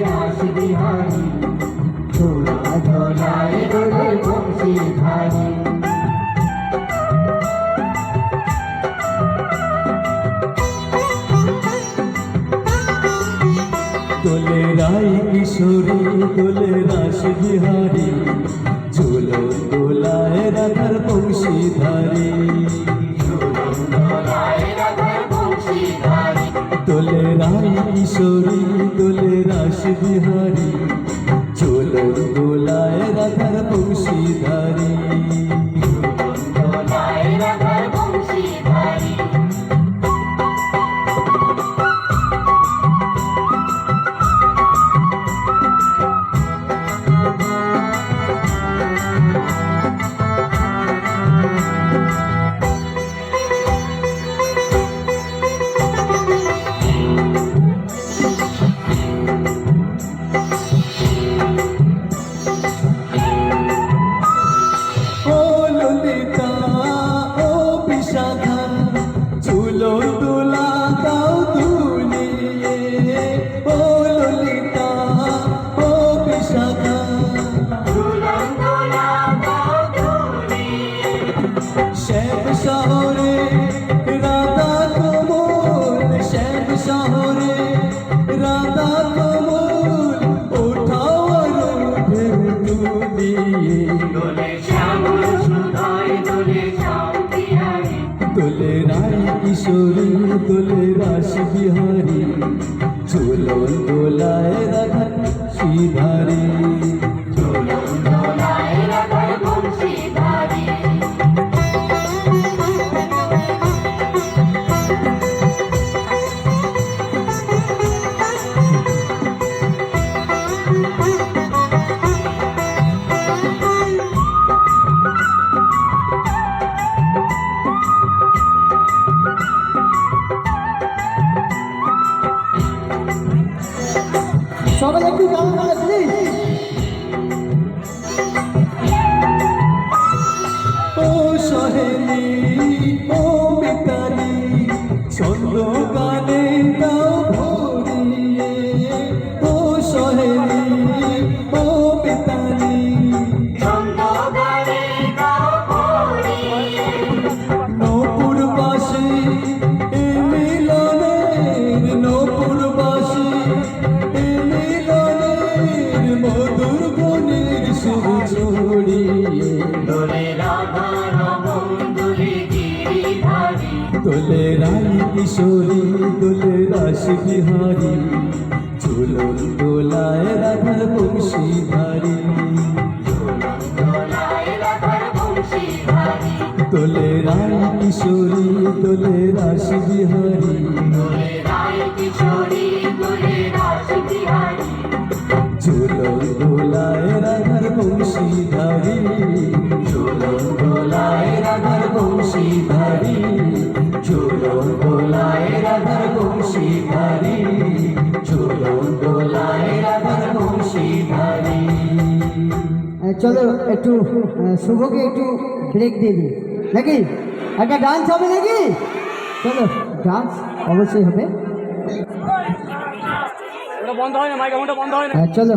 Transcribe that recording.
রাস বিহারী দোলা দোলায় দোলে বংশীধারী দোলে রাই কিশোরী দোলে রাস বিহারী ঝুলো দোলায় রাধার বংশীধারী দোলে রাই কিশোরী দোলে রাস বিহারী ঝুলো দোলায় রাধার বংশীধারী শ্যাম শহরে রাধা কমল শ্যাম শহরে রাধা কমল ওঠাও উঠে তুলিয়ে দোলে রাই কিশোরী দোলে রাস বিহারী ঝুলো দোলায় রাধা শ্রীধারী সবাই একটু গান গায় প্লিজ। ও সহেলি ও মিতালি ছন্দ গানে দাও ভরিয়ে ও সহেলি ও মিতালি নপুর বাসে এ মিলনের নপুর বাসে এ মিলনের মধুর বনের সুর ছড়িয়ে দোলে রাই কিশোরী দোলে রাস বিহারী ঝুলো দোলায় রাধার বংশীধারী দোলে রাই কিশোরী দোলে রাস বিহারী ঝুলো দোলায় রাধার বংশীধারী ঝুলো দোলায় রাধার বংশীধারী ঝুলো দোলায় রাধার বংশীধারী ঝুলো দোলায় রাধার বংশীধারী। চলো একটু শুভকে একটু ব্রেক দিয়ে দিই নাকি, একটা ডান্স হবে নাকি? চলো ডান্স অবশ্যই হবে। বন্ধ হয় না, মাইক্রোফোনটা বন্ধ হয় না। চলো